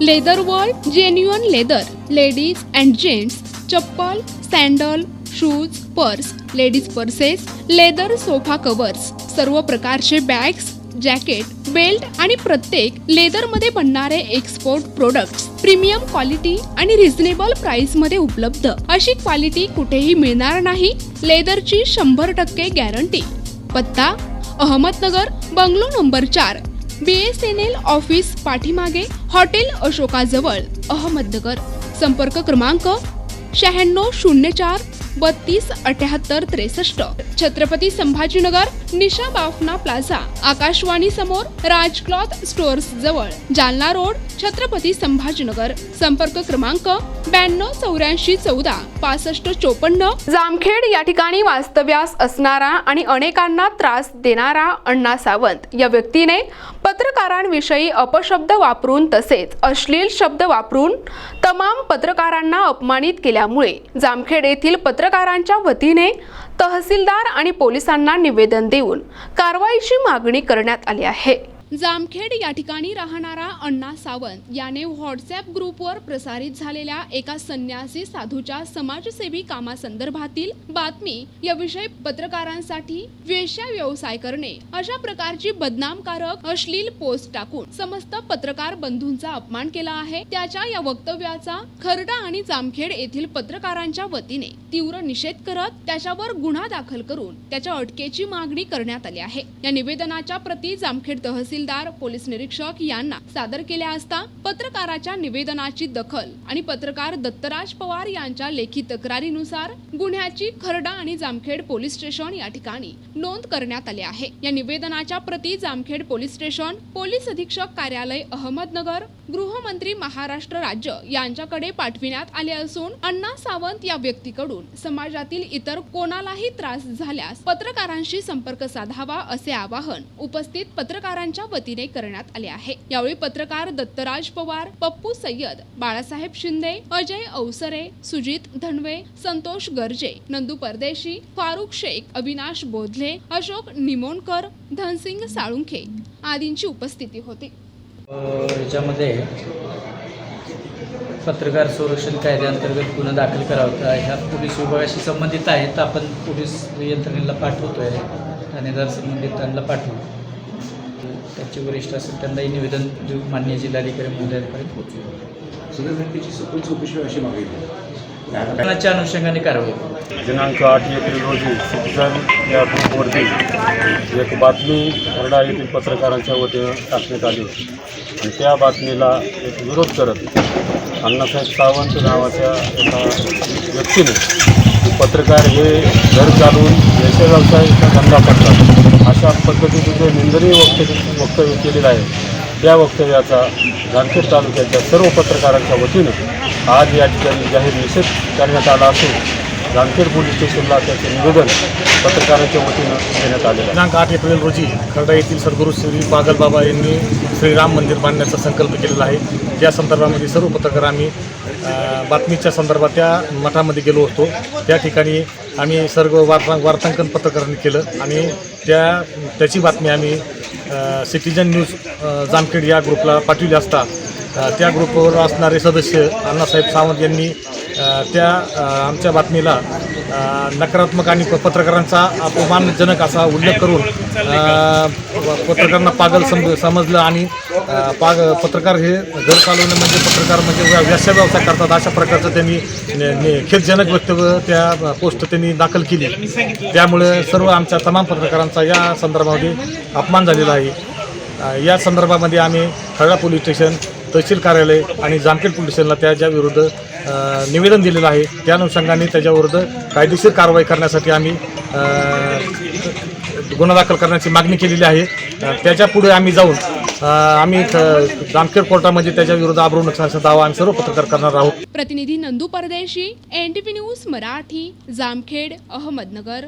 Leather world genuine leather ladies and gents चप्पल, sandal, shoes, purse, ladies purses, leather sofa covers, सर्व प्रकारचे bags, jacket, belt आणि प्रत्येक लेदरमध्ये बनणारे एक्सपोर्ट प्रोडक्ट्स प्रीमियम क्वालिटी आणि रिझनेबल प्राइस मध्ये उपलब्ध. अशी क्वालिटी कुठेही मिळणार नाही. लेदरची 100% गॅरंटी. पत्ता Ahmednagar, bungalow number 4, BSNL office पाठीमागे, हॉटेल अशोकाजवळ, अहमदनगर. संपर्क क्रमांक 9604 32 78 63. छत्रपती संभाजीनगर, निशा बाफना प्लाझा, आकाशवाणी समोर, राज क्लॉथ स्टोअर्स जवळ, जालना रोड, छत्रपती संभाजीनगर. संपर्क क्रमांक 92 84 14 65 54. जामखेड या ठिकाणी वास्तव्यास असणारा आणि अनेकांना त्रास देणारा अण्णा सावंत या व्यक्तीने पत्रकारांविषयी अपशब्द वापरून तसेच अश्लील शब्द वापरून तमाम पत्रकारांना अपमानित केल्यामुळे जामखेड येथील पत्रकारांच्या वतीने तहसीलदार आणि पोलिसांना निवेदन देऊन कारवाईची मागणी करण्यात आली आहे. जामखेड या ठिकाणी राहणारा अण्णा सावंत याने व्हॉट्सॲप ग्रुपवर प्रसारित झालेल्या एका संन्यासी साधूच्या समाजसेवी कामासंदर्भातील बातमी याविषयी पत्रकारांसाठी वेश्या व्यवसाय करणे अशा प्रकारची बदनामकारक अश्लील पोस्ट टाकून समस्त पत्रकार बंधूंचा अपमान केला आहे. त्याच्या या वक्तव्याचा खर्डा आणि जामखेड येथील पत्रकारांच्या वतीने तीव्र निषेध करत त्याच्यावर गुन्हा दाखल करून त्याच्या अटकेची मागणी करण्यात आली आहे. या निवेदनाच्या प्रती जामखेड तहसील पोलीस निरीक्षक यांना सादर केल्या असता पत्रकाराच्या निवेदनाची दखल आणि पत्रकार दत्तराज पवार यांच्या लेखी तक्रारीनुसार गुन्ह्याची खर्डा आणि जामखेड पोलीस स्टेशन या ठिकाणी नोंद करण्यात आली आहे. या निवेदनाच्या प्रती जामखेड पोलीस स्टेशन, पोलीस अधीक्षक कार्यालय अहमदनगर, गृहमंत्री महाराष्ट्र राज्य यांच्याकडे पाठविण्यात आले असून अण्णा सावंत या व्यक्तीकडून समाजातील इतर कोणालाही त्रास झाल्यास पत्रकारांशी संपर्क साधावा असे आवाहन उपस्थित पत्रकारांच्या वतीने करण्यात आले आहे. यावेळी पत्रकार दत्तराज पवार, पप्पू सय्यद, बाळासाहेब शिंदे, अजय अवसरे, सुजित धनवे, संतोष गर्जे, नंदू परदेशी, फारुख शेख, अविनाश बोधले, अशोक निमोणकर, धनसिंग साळुंखे आदींची उपस्थिती होती. याच्यामध्ये पत्रकार संरक्षण कायद्याअंतर्गत गुन्हा दाखल करावा ह्या पोलीस विभागाशी संबंधित आहेत. आपण पोलीस यंत्रणेला पाठवतोय, ठाणेदार संबंधितांना पाठवू. त्याचे वरिष्ठ असेल त्यांनाही निवेदन देऊ, माननीय जिल्हाधिकारी महोदयांपर्यंत पोहोचू. सदर व्यक्तीची सखोल चौकशी अशी मागितली. घटनाच्या अनुषंगाने कारवाई. दिनांक 8 एप्रिल रोजी सिटीझन या ग्रुपवरती एक बातमी खर्डा येथील पत्रकारांच्या वतीनं टाकण्यात आली होती आणि त्या बातमीला एक विरोध करत अण्णासाहेब सावंत नावाच्या एका व्यक्तीने पत्रकार हे घर चालवून व्यवसाय व्यवसायाचा धंदा करतात अशा पद्धतीचे जे निंदनीय वक्तव्य केलेलं आहे, त्या वक्तव्याचा जामखेड तालुक्याच्या सर्व पत्रकारांच्या वतीनं आज या ठिकाणी जाहीर निषेध करण्यात आला असून जामखेड पोलीस स्टेशनला त्याचे निवेदन पत्रकारांच्या वतीनं देण्यात आले. दिनांक 8 एप्रिल रोजी खर्डा येथील सद्गुरू श्री बागलबाबा यांनी श्रीराम मंदिर बांधण्याचा संकल्प केलेला आहे. त्या संदर्भामध्ये सर्व पत्रकार आम्ही बातमीच्या संदर्भात त्या मठामध्ये गेलो होतो. त्या ठिकाणी आम्ही सर्व वार्तांकन पत्रकारांनी केलं आणि त्याची बातमी आम्ही सिटीजन न्यूज जामखेड या ग्रुपला पाठविली असता त्या ग्रुपवर असणारे सदस्य अण्णासाहेब सावंत यांनी त्या आमच्या बातमीला नकारात्मक आणि पत्रकारांचा अपमानजनक असा उल्लेख करून पत्रकारांना पागल समजलं आणि पत्रकार हे घर चालवणे म्हणजे पत्रकार म्हणजे व्यवसाय व्यवसाय करतात अशा प्रकारचं त्यांनी खेदजनक वक्तव्य त्या पोस्ट त्यांनी दाखल केली. त्यामुळे सर्व आमच्या तमाम पत्रकारांचा या संदर्भामध्ये अपमान झालेला आहे. या संदर्भामध्ये आम्ही खर्डा पोलीस स्टेशन, तहसील कार्यालय आणि जामखेड पोलीस स्टेशनला त्याच्या विरुद्ध निवेदन दिलेलं आहे. त्या अनुषंगाने त्याच्याविरुद्ध कायदेशीर कारवाई करण्यासाठी आम्ही गुन्हा दाखल करण्याची मागणी केलेली आहे. त्याच्या पुढे आम्ही जाऊन आम्ही जामखेड कोर्टामध्ये त्याच्या विरुद्ध आबरू नुकसानाचा दावा आम्ही सर्व पत्रकार करणार आहोत. प्रतिनिधी नंदू परदेशी, NTV न्यूज मराठी, जामखेड, अहमदनगर.